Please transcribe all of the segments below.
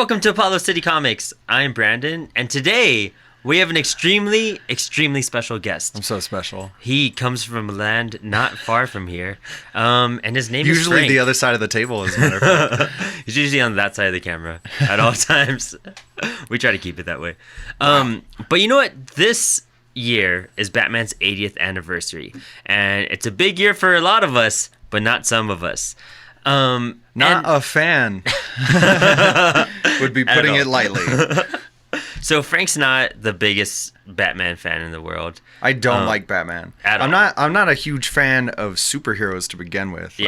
welcome to Apollo City Comics. I'm Brandon, and today we have an extremely special guest. I'm so special. He comes from a land not far from here, and his name is Usually Frank. the other side of the table, as a matter of fact. He's usually on that side of the camera at all times. We try to keep it that way. But you know what? This year is Batman's 80th anniversary, and it's a big year for a lot of us, but not some of us. Not a fan would be putting it lightly. So Frank's not the biggest Batman fan in the world. I don't like Batman. I'm not a huge fan of superheroes to begin with.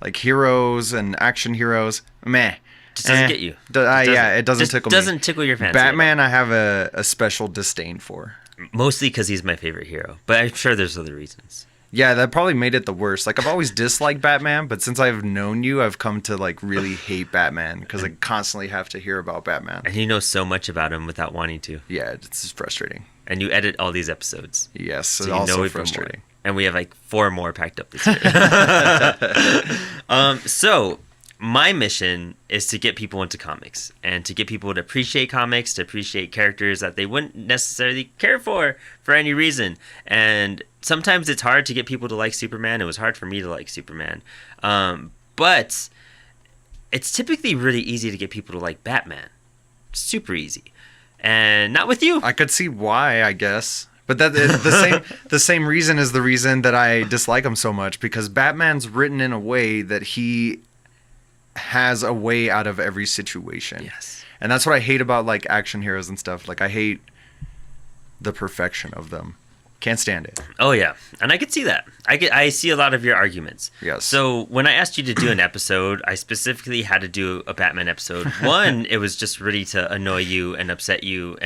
Like heroes and action heroes. Meh. Just doesn't get you. It doesn't tickle me. Doesn't tickle your fancy. Batman, I have a special disdain for. Mostly because he's my favorite hero, but I'm sure there's other reasons. Yeah, that probably made it the worst. Like, I've always disliked Batman, but since I've known you, I've come to, like, really hate Batman because I constantly have to hear about Batman. And you know so much about him without wanting to. Yeah, it's just frustrating. And you edit all these episodes. Yes, so it's you also know frustrating. And we have, like, 4 more packed up this year. So, my mission is to get people into comics and to get people to appreciate comics, to appreciate characters that they wouldn't necessarily care for any reason. And sometimes it's hard to get people to like Superman. It was hard for me to like Superman. But it's typically really easy to get people to like Batman. Super easy. And not with you. I could see why, I guess. But that the same reason is the reason that I dislike him so much, because Batman's written in a way that he has a way out of every situation. Yes. And that's what I hate about, like, action heroes and stuff. Like, I hate the perfection of them. Can't stand it. Oh, yeah. And I could see that. I see a lot of your arguments. Yes. So when I asked you to do an episode, I specifically had to do a Batman episode. One, it was just really to annoy you and upset you.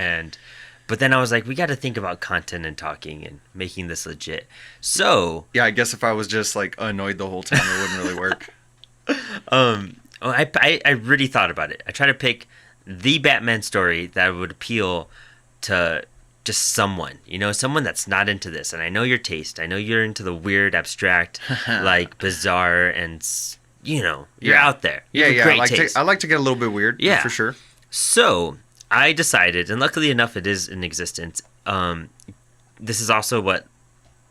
But then I was like, we got to think about content and talking and making this legit. So... Yeah, I guess if I was just, like, annoyed the whole time, it wouldn't really work. I really thought about it. I tried to pick the Batman story that would appeal to just someone, someone that's not into this. And I know your taste. I know you're into the weird, abstract, like bizarre, and you're out there. You have great taste. I like to get a little bit weird. Yeah, for sure. So I decided, and luckily enough, it is in existence. This is also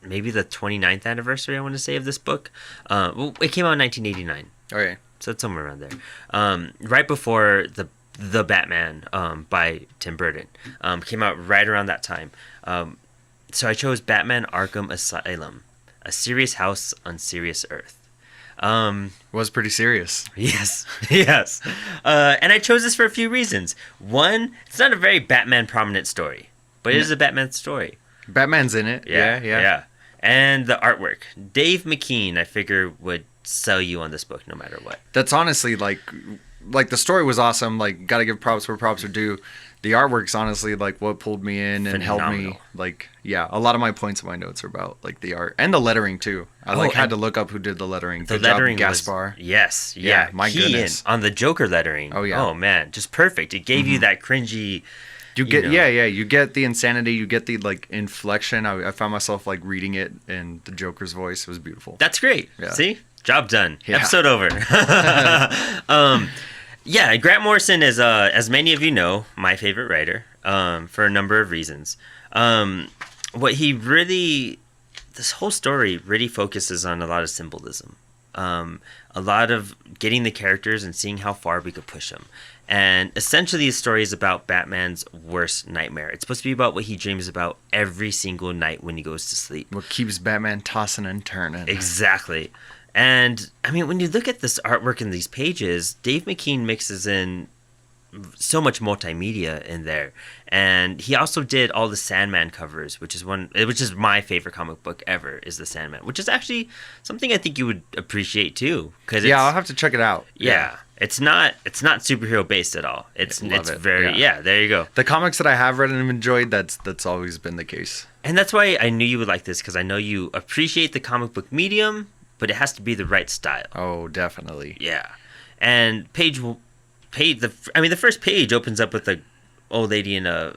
maybe the 29th anniversary, I want to say, of this book. It came out in 1989. Okay. So it's somewhere around there. Right before the Batman by Tim Burton came out right around that time. So I chose Batman Arkham Asylum, a serious house on serious earth. Was pretty serious. Yes. And I chose this for a few reasons. One, it's not a very Batman prominent story, but it is a Batman story. Batman's in it. Yeah. And the artwork. Dave McKean, I figure, would sell you on this book no matter what. That's honestly, like the story was awesome. Like, gotta give props where props are due. The artwork's honestly, like, what pulled me in and helped me. Like, yeah, a lot of my points in my notes are about, like, the art. And the lettering, too. I had to look up who did the lettering. The lettering Gaspar. Yes. Yeah, my goodness. On the Joker lettering. Oh, yeah. Oh, man. Just perfect. It gave you that cringy... You get you get the insanity, you get the, like, inflection. I found myself, like, reading it in the Joker's voice. It was beautiful. That's great. Yeah. See? Job done. Yeah. Episode over. Yeah, Grant Morrison is, as many of you know, my favorite writer for a number of reasons. This whole story really focuses on a lot of symbolism. A lot of getting the characters and seeing how far we could push them. And essentially, the story is about Batman's worst nightmare. It's supposed to be about what he dreams about every single night when he goes to sleep. What keeps Batman tossing and turning. Exactly. And, I mean, when you look at this artwork in these pages, Dave McKean mixes in so much multimedia in there. And he also did all the Sandman covers, which is my favorite comic book ever, is the Sandman, which is actually something I think you would appreciate too. I'll have to check it out. Yeah. It's not superhero based at all. It's very there you go. The comics that I have read and enjoyed, that's always been the case. And that's why I knew you would like this, because I know you appreciate the comic book medium, but it has to be the right style. Oh, definitely. Yeah. And the first page opens up with a old lady in a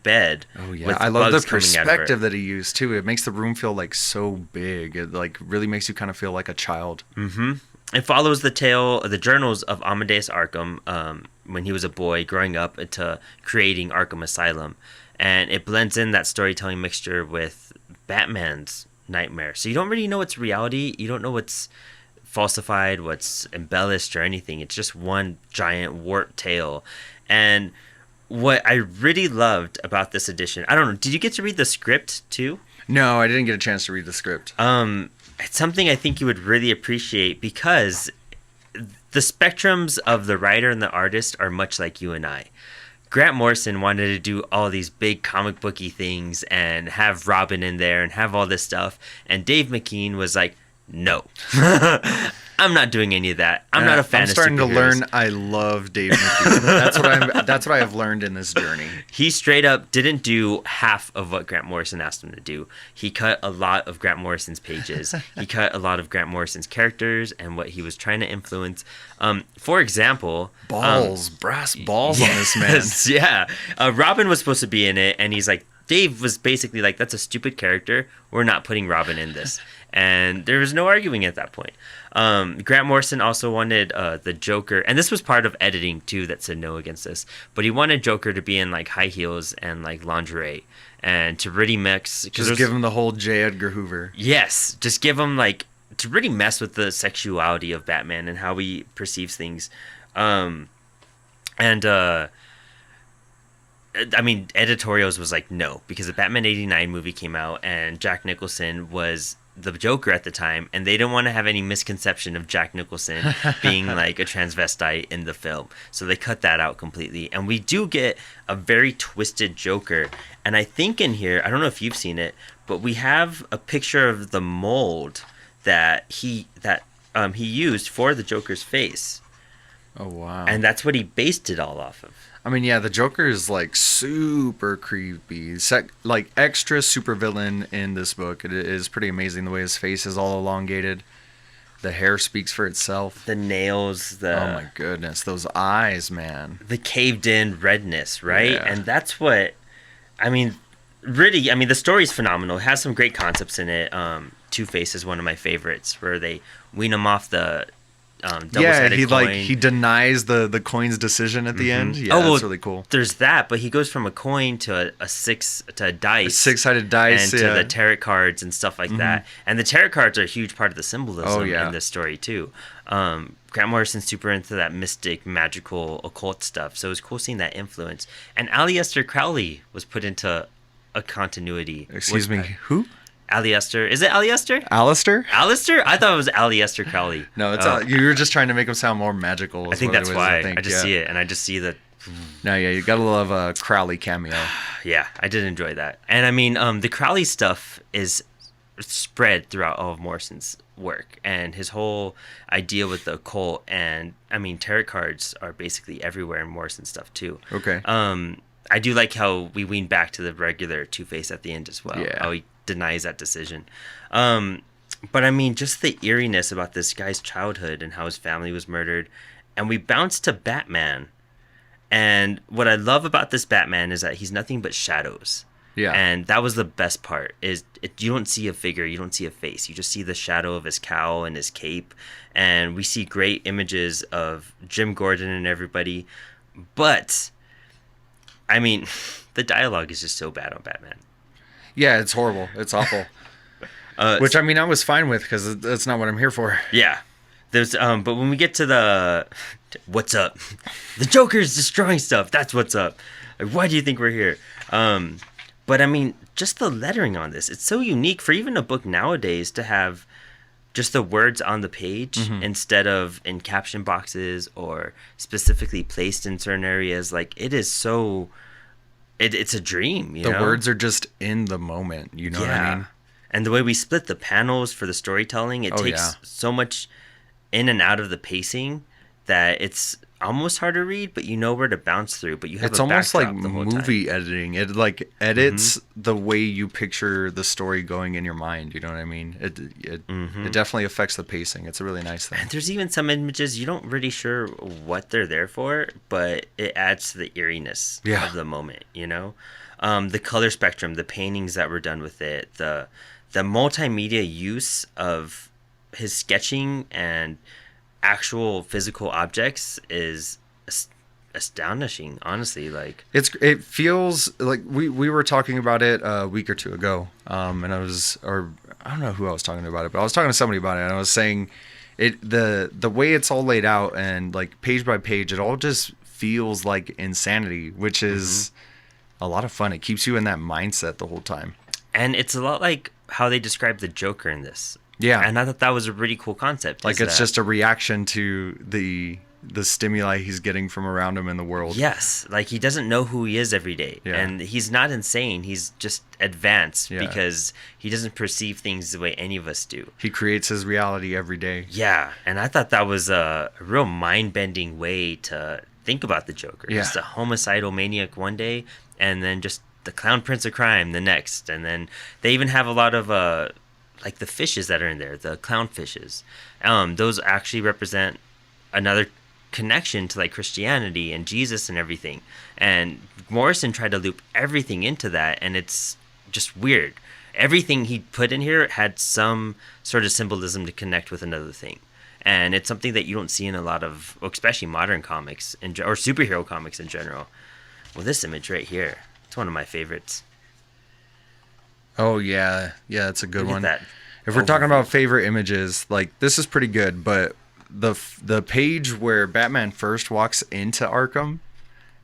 bed. Oh yeah, I love the perspective that he used too. It makes the room feel like so big. It like really makes you kind of feel like a child. Mm-hmm. it follows the tale of the journals of Amadeus Arkham when he was a boy growing up into creating Arkham Asylum. And it blends in that storytelling mixture with Batman's nightmare. So you don't really know what's reality. You don't know what's falsified, what's embellished or anything. It's just one giant warped tale. And what I really loved about this edition, I don't know, did you get to read the script too? No, I didn't get a chance to read the script. It's something I think you would really appreciate because the spectrums of the writer and the artist are much like you and I. Grant Morrison wanted to do all these big comic booky things and have Robin in there and have all this stuff. And Dave McKean was like, no, I'm not doing any of that. I'm not a fan of superheroes. I'm starting to learn I love Dave McKean. That's what I've learned in this journey. He straight up didn't do half of what Grant Morrison asked him to do. He cut a lot of Grant Morrison's pages. He cut a lot of Grant Morrison's characters and what he was trying to influence. For example... brass balls on this man. Yeah. Robin was supposed to be in it, and he's like, Dave was basically like, that's a stupid character. We're not putting Robin in this. And there was no arguing at that point. Grant Morrison also wanted the Joker, and this was part of editing too that said no against this, but he wanted Joker to be in like high heels and like lingerie and to really mix. Just give him the whole J. Edgar Hoover. Yes, just give him like, to really mess with the sexuality of Batman and how he perceives things. I mean, editorials was like, no, because the Batman 89 movie came out and Jack Nicholson was the Joker at the time, and they didn't want to have any misconception of Jack Nicholson being like a transvestite in the film. So they cut that out completely. And we do get a very twisted Joker. And I think in here, I don't know if you've seen it, but we have a picture of the mold that he used for the Joker's face. Oh, wow. And that's what he based it all off of. I mean, yeah, the Joker is like super creepy, like extra super villain in this book. It is pretty amazing the way his face is all elongated. The hair speaks for itself. The nails, oh my goodness, those eyes, man. The caved in redness, right? Yeah. And that's what, I mean, really, I mean, the story's phenomenal. It has some great concepts in it. Two-Face is one of my favorites, where they wean him off the double-sided coin. He denies the coin's decision at the end. Yeah, that's really cool. There's that, but he goes from a coin to a dice, a six-sided dice, and to the tarot cards and stuff like that. And the tarot cards are a huge part of the symbolism in this story too. Grant Morrison's super into that mystic, magical, occult stuff, so it was cool seeing that influence. And Aleister Crowley was put into a continuity. Excuse me, who? Aleister. Is it Aleister? Alistair? Alistair? I thought it was Aleister Crowley. No, it's you were just trying to make him sound more magical. I think that's why. I just see it, and I just see that. No, yeah, you gotta love a Crowley cameo. Yeah, I did enjoy that. And I mean, the Crowley stuff is spread throughout all of Morrison's work, and his whole idea with the occult, and I mean, tarot cards are basically everywhere in Morrison's stuff too. Okay. I do like how we wean back to the regular Two-Face at the end as well. Yeah. How he denies that decision. But I mean, just the eeriness about this guy's childhood and how his family was murdered. And we bounce to Batman. And what I love about this Batman is that he's nothing but shadows. Yeah. And that was the best part, is you don't see a figure, you don't see a face. You just see the shadow of his cowl and his cape. And we see great images of Jim Gordon and everybody. But, I mean, the dialogue is just so bad on Batman. Yeah, it's horrible. It's awful. Which, I mean, I was fine with, because that's not what I'm here for. Yeah. There's but when we get to the what's up, the Joker's destroying stuff. That's what's up. Like, why do you think we're here? But I mean, just the lettering on this, it's so unique for even a book nowadays to have just the words on the page instead of in caption boxes or specifically placed in certain areas. Like, it is so, it's a dream. You know? The words are just in the moment. You know what I mean? And the way we split the panels for the storytelling, it takes so much in and out of the pacing that it's almost hard to read, but you know where to bounce through. But you have it's a almost like backdrop the whole movie time. editing. It like edits the way you picture the story going in your mind. You know what I mean? It definitely affects the pacing. It's a really nice thing. And there's even some images you don't really sure what they're there for, but it adds to the eeriness of the moment. You know, the color spectrum, the paintings that were done with it, the multimedia use of his sketching and actual physical objects is astonishing, honestly. Like, it feels like we were talking about it a week or two ago, and I don't know who I was talking about it, but I was talking to somebody about it, and I was saying the way it's all laid out and like page by page, it all just feels like insanity, which is a lot of fun. It keeps you in that mindset the whole time. And it's a lot like how they describe the Joker in this. Yeah. And I thought that was a really cool concept. Like it's just a reaction to the stimuli he's getting from around him in the world. Yes. Like he doesn't know who he is every day. Yeah. And he's not insane. He's just advanced because he doesn't perceive things the way any of us do. He creates his reality every day. Yeah. And I thought that was a real mind-bending way to think about the Joker. Yeah. Just a homicidal maniac one day, and then just the clown prince of crime the next. And then they even have a lot of like the fishes that are in there, the clown fishes. Those actually represent another connection to like Christianity and Jesus and everything. And Morrison tried to loop everything into that, and it's just weird. Everything he put in here had some sort of symbolism to connect with another thing. And it's something that you don't see in a lot of, especially modern comics or superhero comics in general. Well, this image right here, it's one of my favorites. Oh, yeah. Yeah, it's a good one. That if we're talking about favorite images, like, this is pretty good, but the page where Batman first walks into Arkham,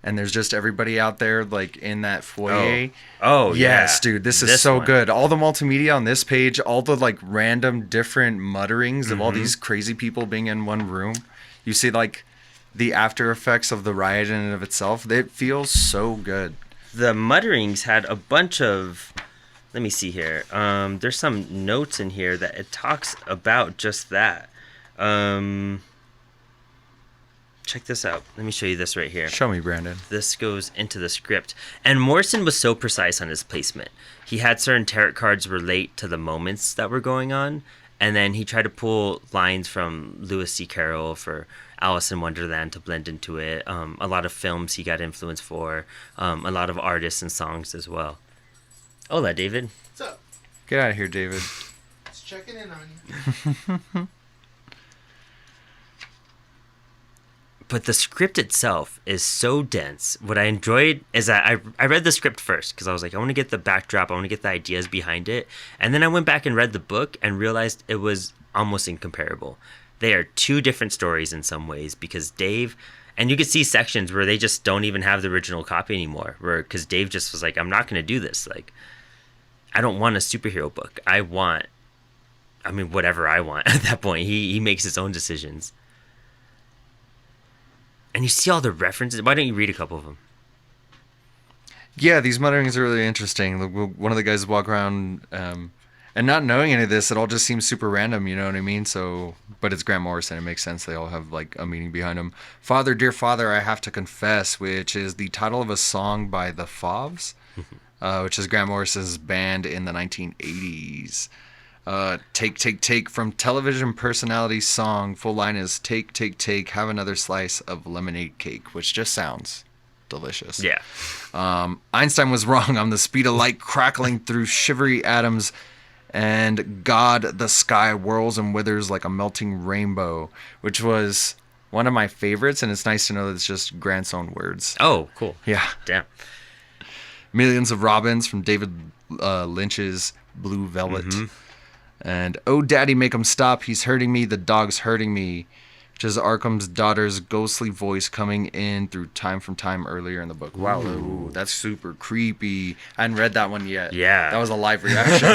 and there's just everybody out there, like, in that foyer. Oh yes, yeah. Dude, this is so good. All the multimedia on this page, all the, like, random different mutterings of all these crazy people being in one room. You see, like, the after effects of the riot in and of itself. It feels so good. The mutterings had a bunch of... Let me see here. There's some notes in here that it talks about just that. Check this out. Let me show you this right here. Show me, Brandon. This goes into the script. And Morrison was so precise on his placement. He had certain tarot cards relate to the moments that were going on. And then he tried to pull lines from Lewis C. Carroll for Alice in Wonderland to blend into it. A lot of films he got influence for. A lot of artists and songs as well. Hola, David. What's up? Get out of here, David. Just checking in on you. But the script itself is so dense. What I enjoyed is that I read the script first because I was like, I want to get the backdrop. I want to get the ideas behind it. And then I went back and read the book and realized it was almost incomparable. They are two different stories in some ways because Dave... And you could see sections where they just don't even have the original copy anymore. Because Dave just was like, I'm not going to do this. Like, I don't want a superhero book. Whatever I want at that point. He makes his own decisions. And you see all the references. Why don't you read a couple of them? Yeah, these mutterings are really interesting. One of the guys walk around, and not knowing any of this, it all just seems super random, you know what I mean? So, but it's Grant Morrison. It makes sense. They all have like a meaning behind them. Father, Dear Father, I Have to Confess, which is the title of a song by the Fovs, which is Grant Morrison's band in the 1980s. Take, Take, Take from television personality song. Full line is Take, Take, Take, have another slice of lemonade cake, which just sounds delicious. Yeah. Einstein was wrong on the speed of light crackling through shivery atoms, and God, the sky whirls and withers like a melting rainbow, which was one of my favorites, and it's nice to know that it's just Grant's own words. Oh, cool. Yeah. Damn. Millions of Robins from David Lynch's Blue Velvet. And Oh Daddy, Make Him Stop, He's Hurting Me, The Dog's Hurting Me, which is Arkham's daughter's ghostly voice coming in through time from time earlier in the book. Wow, ooh, that's super creepy. I hadn't read that one yet. Yeah. That was a live reaction.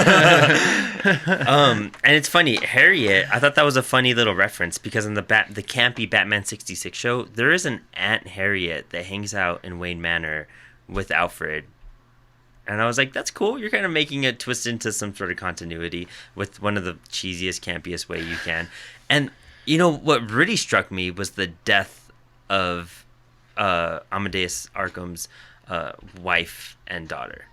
And it's funny, Harriet, I thought that was a funny little reference because in the campy Batman 66 show, there is an Aunt Harriet that hangs out in Wayne Manor with Alfred. And I was like, that's cool. You're kind of making it twist into some sort of continuity with one of the cheesiest, campiest way you can. And, you know, what really struck me was the death of Amadeus Arkham's wife and daughter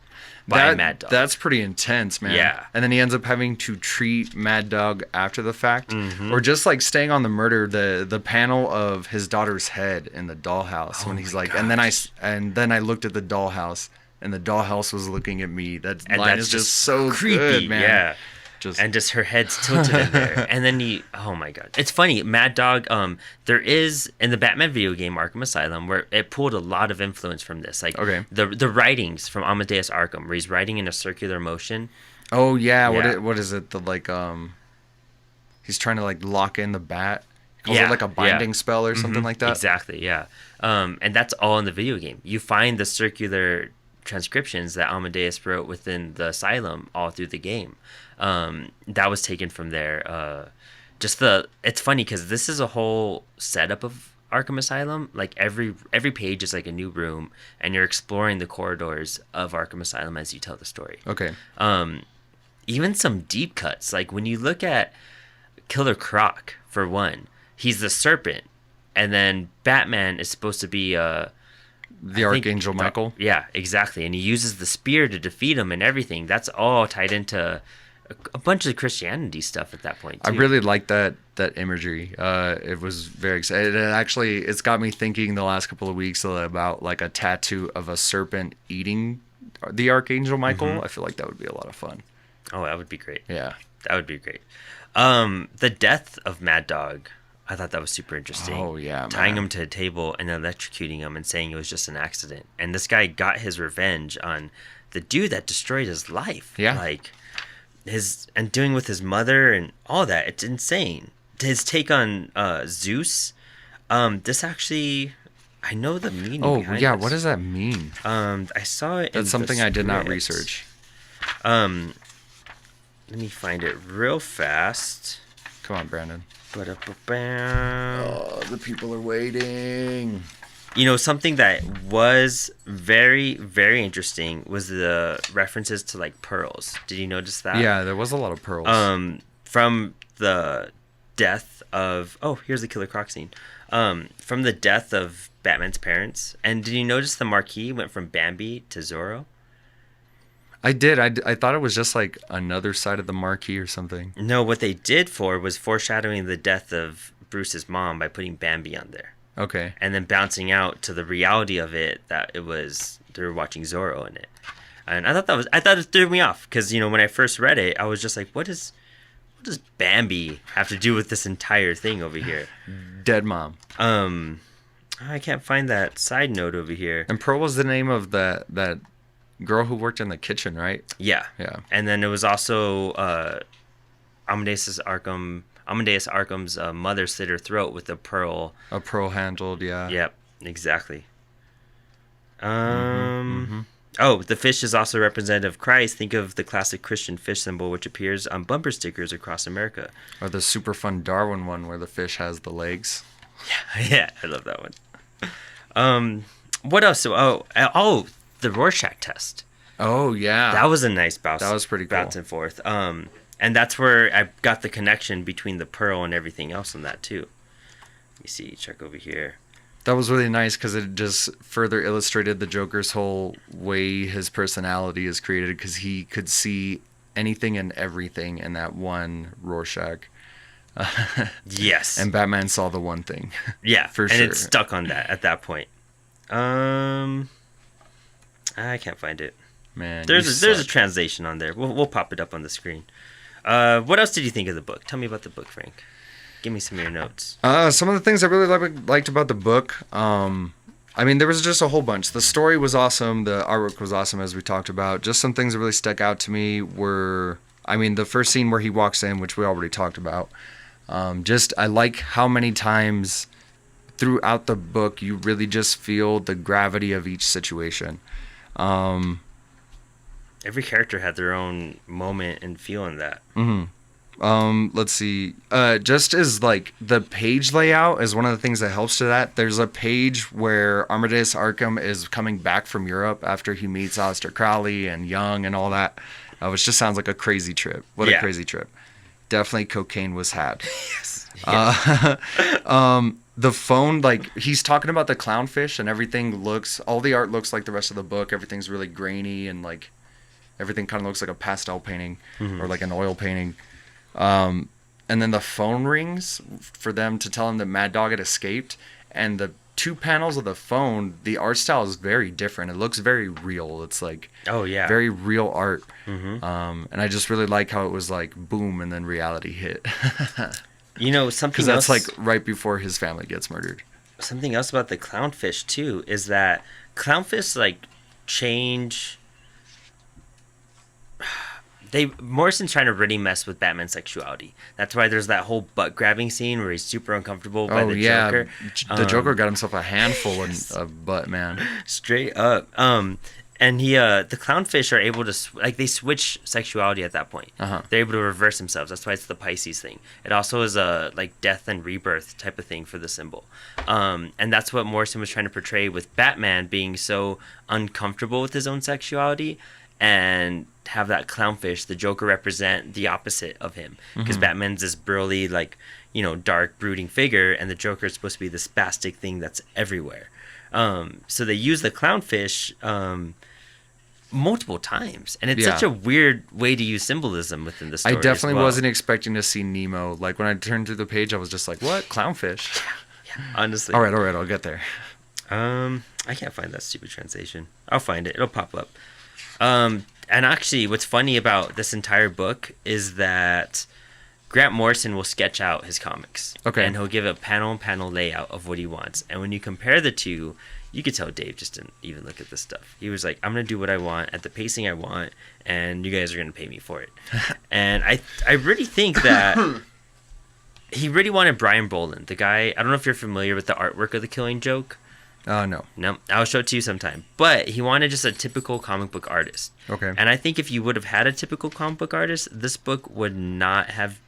by Mad Dog. That's pretty intense, man. Yeah. And then he ends up having to treat Mad Dog after the fact. Or just like staying on the murder, the panel of his daughter's head in the dollhouse when he's like, gosh. and then I looked at the dollhouse. And the dollhouse was looking at me. That line is just so creepy, good, man. Yeah. just her head's tilted in there. And then oh my god, it's funny. Mad Dog. There is in the Batman video game Arkham Asylum where it pulled a lot of influence from this. Like the writings from Amadeus Arkham, where he's writing in a circular motion. Oh yeah. What is it? The like he's trying to like lock in the bat. He calls it like a binding spell or something like that. Exactly. Yeah. And that's all in the video game. You find the circular transcriptions that Amadeus wrote within the asylum all through the game. That was taken from there. It's funny because this is a whole setup of Arkham Asylum. Like every page is like a new room, and you're exploring the corridors of Arkham Asylum as you tell the story. Okay. Even some deep cuts. Like when you look at Killer Croc, for one, he's the serpent, and then Batman is supposed to be the Archangel Michael. Yeah, exactly. And he uses the spear to defeat him and everything. That's all tied into a bunch of Christianity stuff at that point, too. I really like that imagery. It was very exciting. It's got me thinking the last couple of weeks about like a tattoo of a serpent eating the Archangel Michael. Mm-hmm. I feel like that would be a lot of fun. Oh, that would be great. Yeah. That would be great. The death of Mad Dog, I thought that was super interesting. Oh, yeah, man. Tying him to a table and electrocuting him and saying it was just an accident. And this guy got his revenge on the dude that destroyed his life. Yeah. Like, and doing with his mother and all that. It's insane. His take on Zeus. This actually, I know the meaning behind yeah. this. What does that mean? I saw it. That's something I did not research. Let me find it real fast. Come on, Brandon. Oh, the people are waiting. You know, something that was very, very interesting was the references to like pearls. Did you notice that? Yeah, there was a lot of pearls. From the death of here's the Killer Croc scene. From the death of Batman's parents. And did you notice the marquee went from Bambi to Zorro? I did. I thought it was just like another side of the marquee or something. No, what they did was foreshadowing the death of Bruce's mom by putting Bambi on there. Okay. And then bouncing out to the reality of it that they were watching Zorro in it. And I thought it threw me off because, you know, when I first read it, I was just like, what does Bambi have to do with this entire thing over here? Dead mom. I can't find that side note over here. And Pearl was the name of that girl who worked in the kitchen, right? Yeah. Yeah. And then it was also Amadeus Arkham's mother slit her throat with a pearl. A pearl handled, yeah. Yep, exactly. Oh, the fish is also representative of Christ. Think of the classic Christian fish symbol, which appears on bumper stickers across America. Or the super fun Darwin one where the fish has the legs. Yeah, I love that one. What else? The Rorschach test. Oh, yeah. That was a nice bounce. That was pretty cool. Bounce and forth. And that's where I got the connection between the pearl and everything else on that, too. Let me see. Check over here. That was really nice because it just further illustrated the Joker's whole way his personality is created because he could see anything and everything in that one Rorschach. Yes. And Batman saw the one thing. Yeah. For sure. And it's stuck on that at that point. I can't find it. Man, there's a translation on there. We'll pop it up on the screen. What else did you think of the book? Tell me about the book, Frank. Give me some of your notes. Some of the things I really liked about the book. I mean, there was just a whole bunch. The story was awesome. The artwork was awesome, as we talked about. Just some things that really stuck out to me were, I mean, the first scene where he walks in, which we already talked about. I like how many times throughout the book you really just feel the gravity of each situation. Every character had their own moment and feeling that. Mm-hmm. Let's see. Just as like the page layout is one of the things that helps to that. There's a page where Amadeus Arkham is coming back from Europe after he meets Aleister Crowley and Young and all that, which just sounds like a crazy trip. What a crazy trip. Definitely cocaine was had. Yes. The phone, like he's talking about the clownfish and everything all the art looks like the rest of the book. Everything's really grainy and like everything kind of looks like a pastel painting or like an oil painting. And then the phone rings for them to tell him that Mad Dog had escaped, and the two panels of the phone, the art style is very different. It looks very real. It's like very real art. And I just really like how it was like boom, and then reality hit. You know, something because else, that's like right before his family gets murdered. Something else about the clownfish too is that clownfish like change. Morrison's trying to really mess with Batman's sexuality. That's why there's that whole butt grabbing scene where he's super uncomfortable by the Joker. The Joker got himself a handful of butt, man. Straight up. And the clownfish are able to they switch sexuality at that point. They're able to reverse themselves. That's why it's the Pisces thing. It also is a like death and rebirth type of thing for the symbol. And that's what Morrison was trying to portray with Batman being so uncomfortable with his own sexuality, and have that clownfish, the Joker, represent the opposite of him, because Batman's this burly, like, you know, dark brooding figure, and the Joker is supposed to be this spastic thing that's everywhere. So they use the clownfish multiple times, and it's such a weird way to use symbolism within the story. I definitely wasn't expecting to see Nemo. Like when I turned through the page, I was just like, "What, clownfish?" Yeah, honestly. All right, I'll get there. I can't find that stupid translation. I'll find it. It'll pop up. And actually, what's funny about this entire book is that Grant Morrison will sketch out his comics. Okay. And he'll give a panel layout of what he wants. And when you compare the two, you could tell Dave just didn't even look at this stuff. He was like, I'm going to do what I want at the pacing I want, and you guys are going to pay me for it. And I really think that he really wanted Brian Boland, the guy. I don't know if you're familiar with the artwork of The Killing Joke. No. I'll show it to you sometime. But he wanted just a typical comic book artist. Okay. And I think if you would have had a typical comic book artist, this book would not have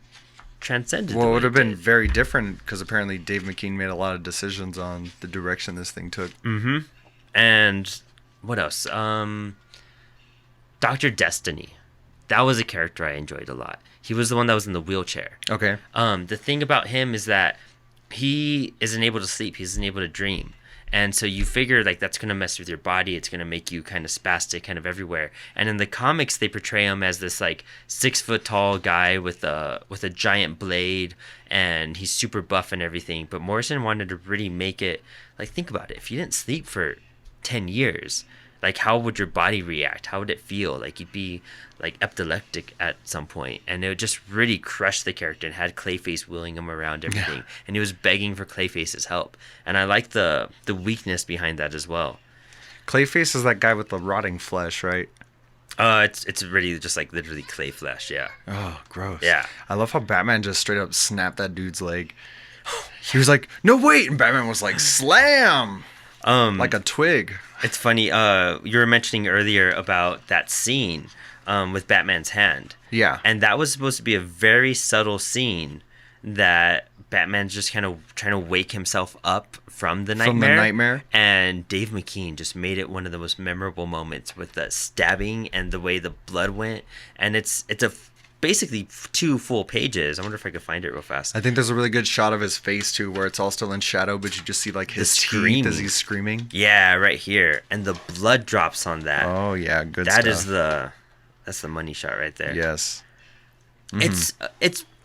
transcended. Well, it would have been very different, because apparently Dave McKean made a lot of decisions on the direction this thing took. And what else? Dr. Destiny. That was a character I enjoyed a lot. He was the one that was in the wheelchair. Okay. The thing about him is that he isn't able to sleep. He isn't able to dream. And so you figure like that's going to mess with your body. It's going to make you kind of spastic kind of everywhere. And in the comics, they portray him as this like 6 foot tall guy with a giant blade, and he's super buff and everything. But Morrison wanted to really make it like, think about it. If you didn't sleep for 10 years, like how would your body react? How would it feel? Like you'd be like epileptic at some point, and it would just really crush the character, and had Clayface wheeling him around everything. Yeah. And he was begging for Clayface's help, and I like the weakness behind that as well. Clayface is that guy with the rotting flesh, right? It's really just like literally clay flesh. Yeah. Oh, gross. Yeah. I love how Batman just straight up snapped that dude's leg. He was like, "No, wait!" and Batman was like, "Slam!" Like a twig. It's funny. You were mentioning earlier about that scene with Batman's hand. Yeah. And that was supposed to be a very subtle scene that Batman's just kind of trying to wake himself up from the nightmare. And Dave McKean just made it one of the most memorable moments with the stabbing and the way the blood went. And it's basically 2 full pages. I wonder if I could find it real fast. I think there's a really good shot of his face too, where it's all still in shadow, but you just see like his teeth as he's screaming. Yeah, right here, and the blood drops on that. Oh yeah, good stuff. That's the money shot right there. Yes. It's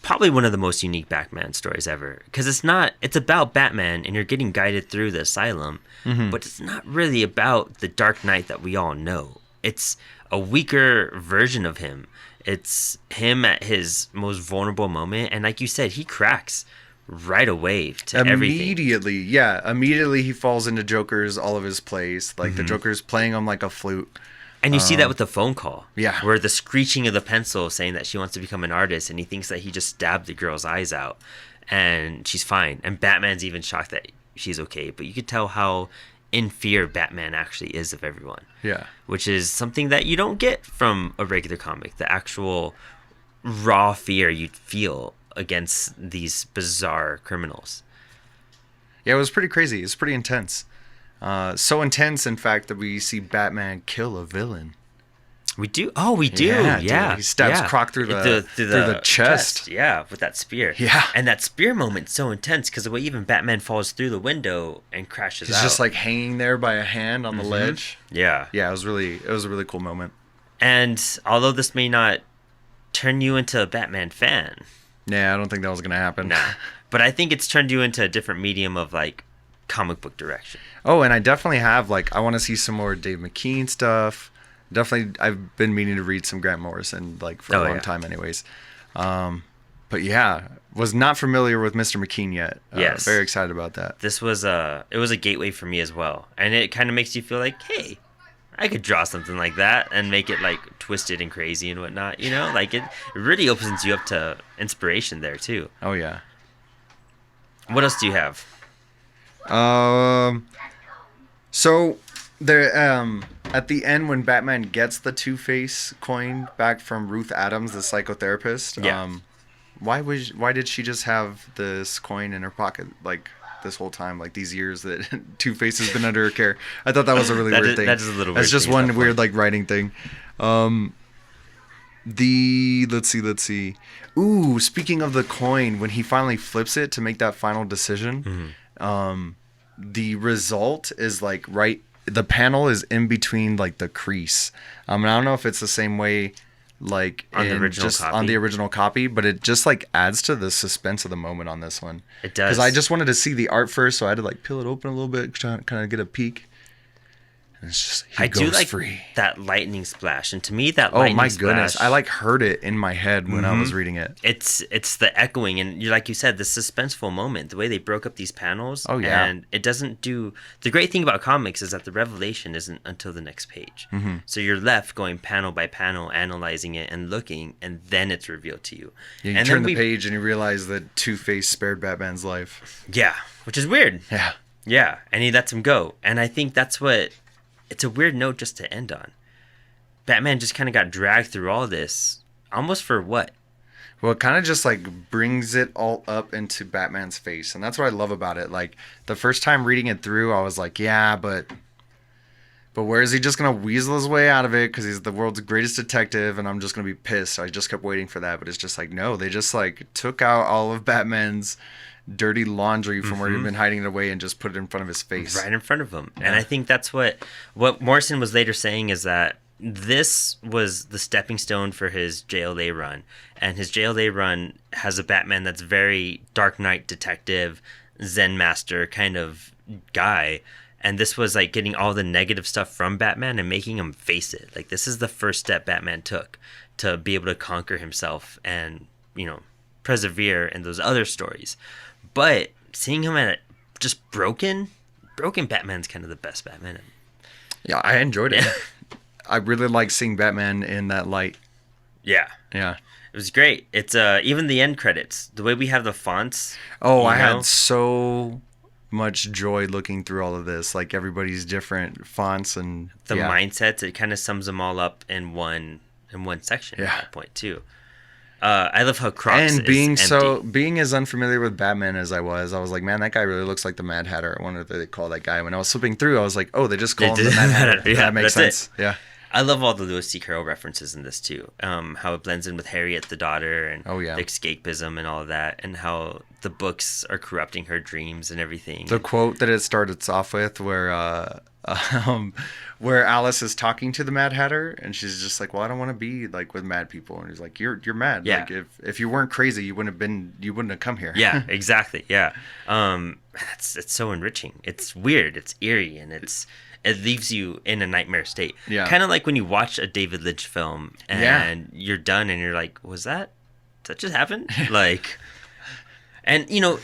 probably one of the most unique Batman stories ever, because it's about Batman and you're getting guided through the asylum, but it's not really about the Dark Knight that we all know. It's a weaker version of him. It's him at his most vulnerable moment, and like you said, he cracks right away to everything. Immediately he falls into Joker's all of his plays. Like the Joker's playing him like a flute. And you see that with the phone call. Yeah. Where the screeching of the pencil saying that she wants to become an artist, and he thinks that he just stabbed the girl's eyes out and she's fine. And Batman's even shocked that she's okay. But you could tell how in fear Batman actually is of everyone. Yeah. Which is something that you don't get from a regular comic. The actual raw fear you'd feel against these bizarre criminals. Yeah, it was pretty crazy. It's pretty intense. So intense, in fact, that we see Batman kill a villain. We do. Oh, we do. Yeah. He stabs Croc through the chest. Yeah, with that spear. Yeah. And that spear moment's so intense because the way even Batman falls through the window and crashes out. He's just like hanging there by a hand on the ledge. Yeah. Yeah, it was a really cool moment. And although this may not turn you into a Batman fan. Yeah, I don't think that was going to happen. Nah. But I think it's turned you into a different medium of like comic book direction. Oh, and I definitely have, like, I want to see some more Dave McKean stuff. Definitely, I've been meaning to read some Grant Morrison, like, for a long time anyways. But yeah, was not familiar with Mr. McKean yet. Yes. Very excited about that. This was it was a gateway for me as well. And it kind of makes you feel like, hey, I could draw something like that and make it like twisted and crazy and whatnot, you know? Like it really opens you up to inspiration there too. Oh yeah. What else do you have? So there at the end when Batman gets the Two-Face coin back from Ruth Adams, the psychotherapist, why did she just have this coin in her pocket like this whole time, like these years that Two-Face has been under her care? I thought that was a really weird thing. That's a little weird. That's just one weird like writing thing. Let's see. Ooh, speaking of the coin, when he finally flips it to make that final decision, the result is like the panel is in between like the crease. I don't know if it's the same way like on the original copy, but it just like adds to the suspense of the moment on this one. It does. Because I just wanted to see the art first, so I had to like peel it open a little bit, trying to kind of get a peek. And it's just I do like that lightning splash, and to me that lightning splash, goodness, I like heard it in my head when I was reading it. It's the echoing, and like you said, the suspenseful moment, the way they broke up these panels. Oh yeah, and it doesn't do. The great thing about comics is that the revelation isn't until the next page. So you're left going panel by panel, analyzing it and looking, and then it's revealed to you. Yeah, you and turn the page and you realize that Two-Face spared Batman's life. Yeah, which is weird. Yeah, and he lets him go, and I think that's what. It's a weird note just to end on. Batman just kind of got dragged through all this, almost for what? Well, it kind of just like brings it all up into Batman's face, and that's what I love about it. Like the first time reading it through, I was like, yeah, but where is he just gonna weasel his way out of it? Because he's the world's greatest detective, and I'm just gonna be pissed. So I just kept waiting for that, but it's just like no, they just like took out all of Batman's dirty laundry from where he'd been hiding it away and just put it in front of his face. Right in front of him. Yeah. And I think that's what Morrison was later saying is that this was the stepping stone for his JLA run. And his JLA run has a Batman that's very Dark Knight detective, Zen master kind of guy. And this was like getting all the negative stuff from Batman and making him face it. Like this is the first step Batman took to be able to conquer himself and, you know, persevere in those other stories. But seeing him at just broken Batman's kind of the best Batman. Yeah, I enjoyed it. I really like seeing Batman in that light. Yeah. Yeah. It was great. It's even the end credits, the way we have the fonts. Oh, I had so much joy looking through all of this, like everybody's different fonts and the mindsets. It kind of sums them all up in one section at that point too. I love how Crocs and being is empty. being as unfamiliar with Batman as I was like, man, that guy really looks like the Mad Hatter. I wonder if they call that guy. When I was flipping through, I was like, oh, they just call him the Mad Hatter. Yeah, that makes sense. It. Yeah. I love all the Lewis C. Carroll references in this too. How it blends in with Harriet, the daughter, and the escapism and all of that, and how the books are corrupting her dreams and everything. The quote that it starts off with, where Alice is talking to the Mad Hatter, and she's just like, "Well, I don't want to be like with mad people," and he's like, "You're mad. Yeah. Like if you weren't crazy, you wouldn't have come here." Yeah, exactly. Yeah, it's so enriching. It's weird. It's eerie, and it leaves you in a nightmare state. Yeah. Kind of like when you watch a David Lynch film and you're done and you're like, did that just happen? Like, and you know,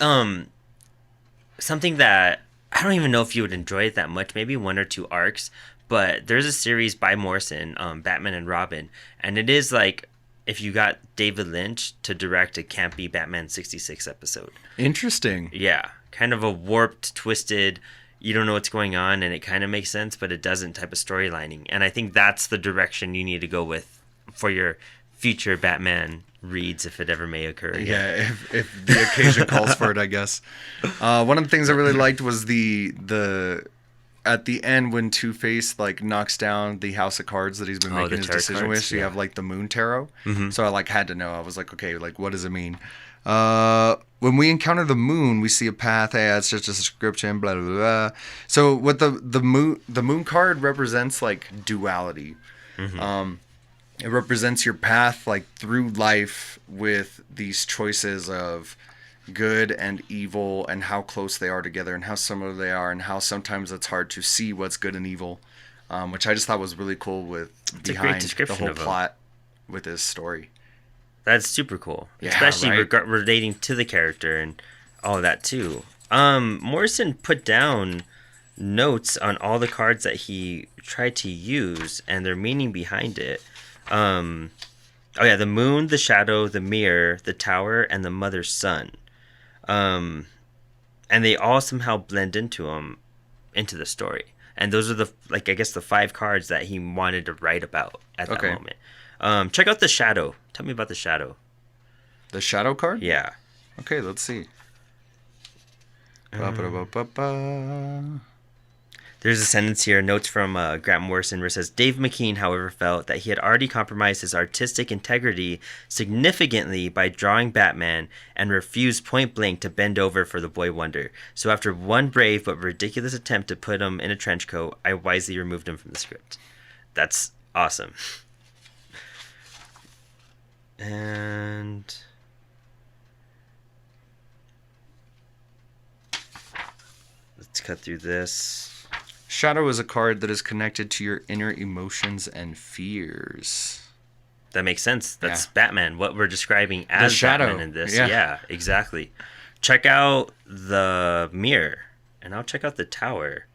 something that I don't even know if you would enjoy it that much, maybe one or two arcs, but there's a series by Morrison, Batman and Robin, and it is like if you got David Lynch to direct a campy Batman 66 episode. Interesting. Yeah. Kind of a warped, twisted, you don't know what's going on and it kind of makes sense, but it doesn't type of storylining. And I think that's the direction you need to go with for your future Batman reads, if it ever may occur again. Yeah, if the occasion calls for it, I guess. One of the things I really liked was the at the end when Two-Face like knocks down the house of cards that he's been making his decision with. So you have like the Moon Tarot. So I like had to know. I was like, okay, like what does it mean? When we encounter the moon, we see a path. Hey, it's just a description. Blah blah blah. So what the moon card represents like duality. It represents your path like through life with these choices of good and evil and how close they are together and how similar they are and how sometimes it's hard to see what's good and evil, which I just thought was really cool with It's a great behind the description whole of him. plot with his story. That's super cool, Yeah, especially right? relating to the character and all of that too. Morrison put down notes on all the cards that he tried to use and their meaning behind it. Oh yeah, the moon, the shadow, the mirror, the tower, and the mother's son. And they all somehow blend into the story. And those are the I guess the 5 cards that he wanted to write about at that moment. Check out the shadow. Tell me about the shadow. The shadow card? Yeah. Okay, let's see. Ba-ba-da-ba-ba-ba. There's a sentence here, notes from Grant Morrison, where it says, Dave McKean, however, felt that he had already compromised his artistic integrity significantly by drawing Batman and refused point blank to bend over for the Boy Wonder. So after one brave but ridiculous attempt to put him in a trench coat, I wisely removed him from the script. That's awesome. And let's cut through this. Shadow is a card that is connected to your inner emotions and fears. That makes sense. That's Yeah. Batman. What we're describing as shadow. Batman in this. Yeah. Yeah, exactly. Check out the mirror, and I'll check out the tower.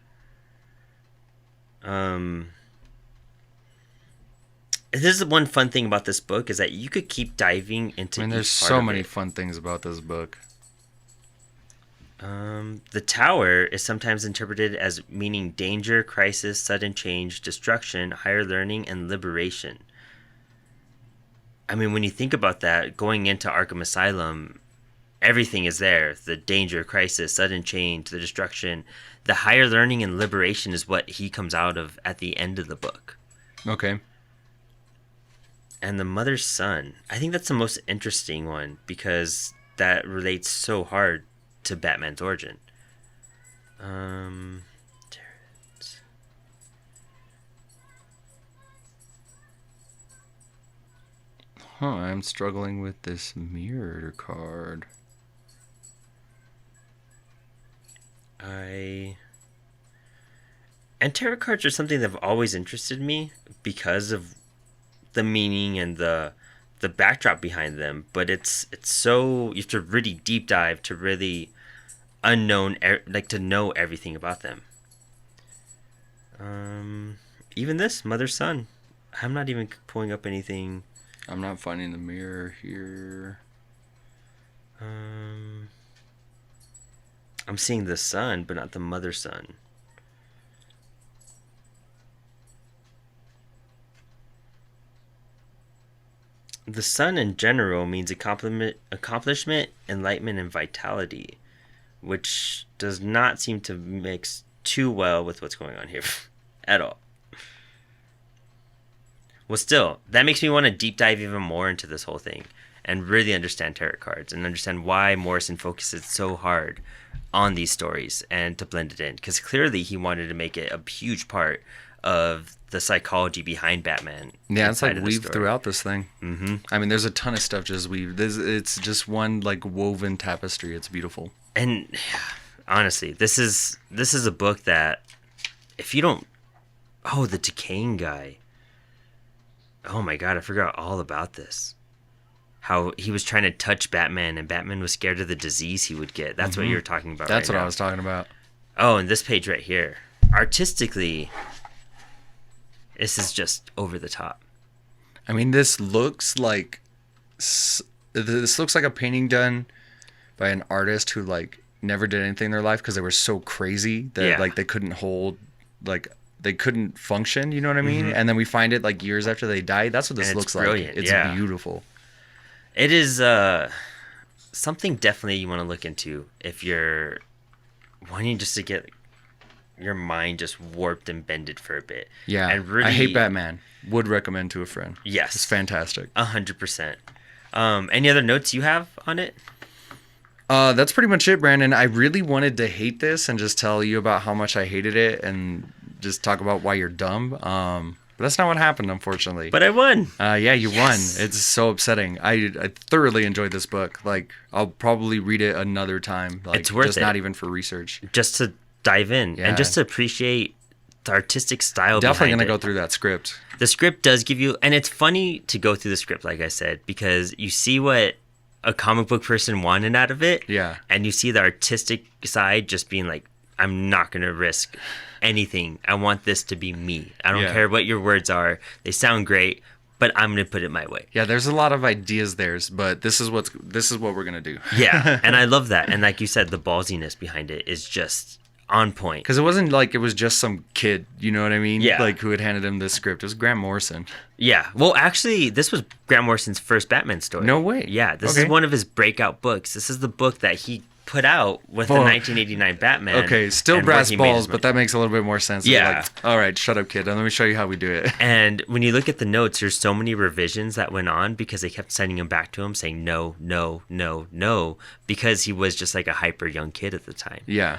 This is one fun thing about this book is that you could keep diving into. I mean, there's each part so of many it. fun things about this book. The tower is sometimes interpreted as meaning danger, crisis, sudden change, destruction, higher learning, and liberation. I mean, when you think about that, going into Arkham Asylum, everything is there. The danger, crisis, sudden change, the destruction. The higher learning and liberation is what he comes out of at the end of the book. Okay. And the mother's son, I think that's the most interesting one because that relates so hard to Batman's origin. I'm struggling with this mirror card. And tarot cards are something that have always interested me because of the meaning and the backdrop behind them. But it's so you have to really deep dive to really unknown to know everything about them. Even this mother son, I'm not even pulling up anything. I'm not finding the mirror here. I'm seeing the son, but not the mother son. The sun in general means accomplishment, enlightenment, and vitality, which does not seem to mix too well with what's going on here at all. Well, still, that makes me want to deep dive even more into this whole thing and really understand tarot cards and understand why Morrison focuses so hard on these stories and to blend it in. Because clearly he wanted to make it a huge part of the psychology behind Batman. Yeah, it's like inside of the weaved story. throughout this thing. Mm-hmm. I mean, there's a ton of stuff just weaved. It's just one like woven tapestry. It's beautiful. And honestly, this is a book that if you don't, the decaying guy. Oh my god, I forgot all about this. How he was trying to touch Batman and Batman was scared of the disease he would get. That's what you're talking about. That's right what now. I was talking about. Oh, and this page right here. Artistically, this is just over the top. I mean, this looks like a painting done by an artist who like never did anything in their life because they were so crazy that like they couldn't hold they couldn't function, you know what I mean? And then we find it like years after they died. That's what this looks brilliant. like. It's beautiful. It is something definitely you want to look into if you're wanting just to get your mind just warped and bended for a bit. Yeah, and really, I hate Batman. Would recommend to a friend. Yes, it's fantastic. 100%. Any other notes you have on it? That's pretty much it, Brandon. I really wanted to hate this and just tell you about how much I hated it and just talk about why you're dumb. But that's not what happened, unfortunately. But I won. Yeah, you Yes. won. It's so upsetting. I thoroughly enjoyed this book. Like, I'll probably read it another time. Like, It's worth just it. not even for research. Just to dive in Yeah. and just to appreciate the artistic style Definitely behind gonna it. go through that script. The script does give you, and it's funny to go through the script, like I said, because you see what a comic book person wanted out of it. Yeah. And you see the artistic side just being like, I'm not going to risk anything. I want this to be me. I don't Yeah. care what your words are. They sound great, but I'm going to put it my way. Yeah, there's a lot of ideas there, but this is what we're gonna do. Yeah. And I love that. And like you said, the ballsiness behind it is just on point. Because it wasn't like it was just some kid, you know what I mean? Yeah. Like, who had handed him this script. It was Grant Morrison. Yeah. Well, actually, this was Grant Morrison's first Batman story. No way. Yeah. This Okay. is one of his breakout books. This is the book that he put out with the Oh. 1989 Batman. Okay, still and where brass he made his balls, money. but that makes a little bit more sense. Yeah. Like, all right, shut up, kid. And let me show you how we do it. And when you look at the notes, there's so many revisions that went on because they kept sending him back to him saying no, no, no, no, because he was just like a hyper young kid at the time. Yeah.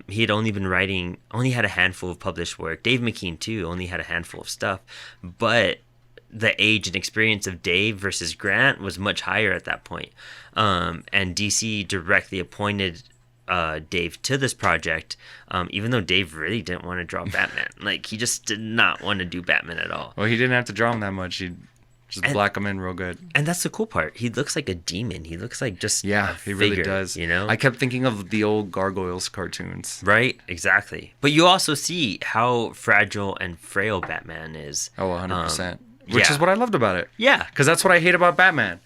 He had only had a handful of published work. Dave McKean too only had a handful of stuff, but the age and experience of Dave versus Grant was much higher at that point. And DC directly appointed Dave to this project, even though Dave really didn't want to draw Batman. Like, he just did not want to do Batman at all. Well, he didn't have to draw him that much. He just black him in real good. And that's the cool part. He looks like a demon. He looks like just Yeah, a he really figure, does. You know, I kept thinking of the old Gargoyles cartoons. right? Exactly. But you also see how fragile and frail Batman is. Oh, 100%. Which yeah. is what I loved about it. Yeah, Because that's what I hate about Batman.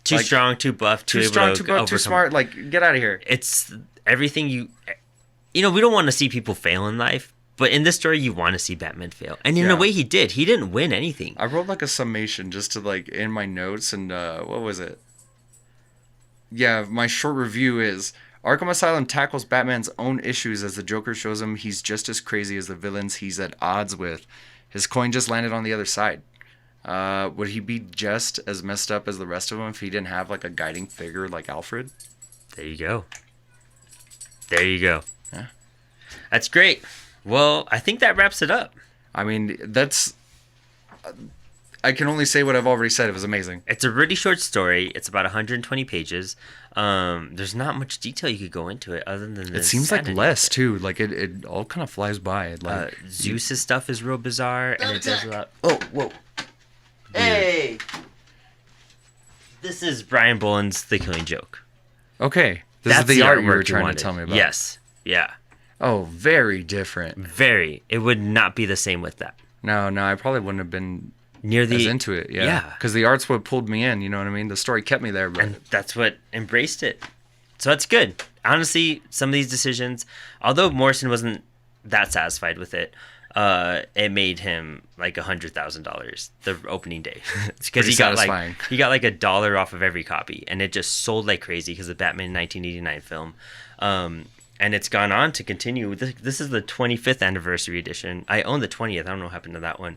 too Like, strong, too buff, Too able strong, to too buff, too overcome- smart. Like, get out of here. It's everything you know. We don't want to see people fail in life, but in this story, you want to see Batman fail, and in Yeah. a way, he did. He didn't win anything. I wrote like a summation just to like in my notes, and what was it? Yeah, my short review is Arkham Asylum tackles Batman's own issues as the Joker shows him he's just as crazy as the villains he's at odds with. His coin just landed on the other side. Would he be just as messed up as the rest of them if he didn't have like a guiding figure like Alfred? There you go. There you go. Yeah. That's great. Well, I think that wraps it up. I mean, that's. I can only say what I've already said. It was amazing. It's a really short story. It's about 120 pages. There's not much detail you could go into it other than the It seems like insanity less of it. too. Like it all kind of flies by. Like Zeus's stuff is real bizarre, and it does a lot. oh whoa. Hey, this is Brian Boland's The Killing Joke. Okay, this That's is the art you artwork were trying wanted. to tell me about. Yes. Yeah. Oh, very different. Very. It would not be the same with that. No, I probably wouldn't have been Near the as into it. Yeah, Yeah. because the art's what pulled me in. You know what I mean? The story kept me there. But and that's what embraced it. So that's good. Honestly, some of these decisions, although Morrison wasn't that satisfied with it, it made him like $100,000 the opening day because Pretty he got satisfying. like $1 off of every copy, and it just sold like crazy because of the Batman 1989 film. And it's gone on to continue. This is the 25th anniversary edition. I own the 20th. I don't know what happened to that one.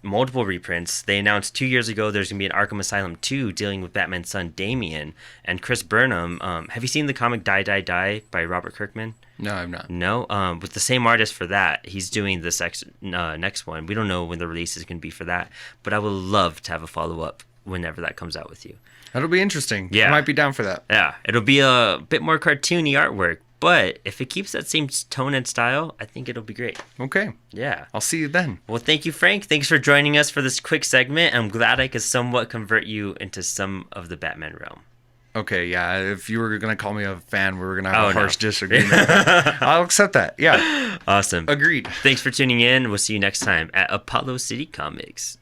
Multiple reprints. They announced 2 years ago there's going to be an Arkham Asylum 2 dealing with Batman's son Damian and Chris Burnham. Have you seen the comic Die, Die, Die by Robert Kirkman? no, I'm not. No? With the same artist for that. He's doing this next one. We don't know when the release is going to be for that, but I would love to have a follow-up whenever that comes out with you. That'll be interesting. Yeah. I might be down for that. Yeah, it'll be a bit more cartoony artwork, but if it keeps that same tone and style, I think it'll be great. Okay, Yeah. I'll see you then. Well, thank you, Frank. Thanks for joining us for this quick segment. I'm glad I could somewhat convert you into some of the Batman realm. Okay, yeah. If you were gonna call me a fan, we were gonna have Oh, a no. harsh disagreement. I'll accept that. Yeah, Awesome. agreed. Thanks for tuning in. We'll see you next time at Apollo City Comics.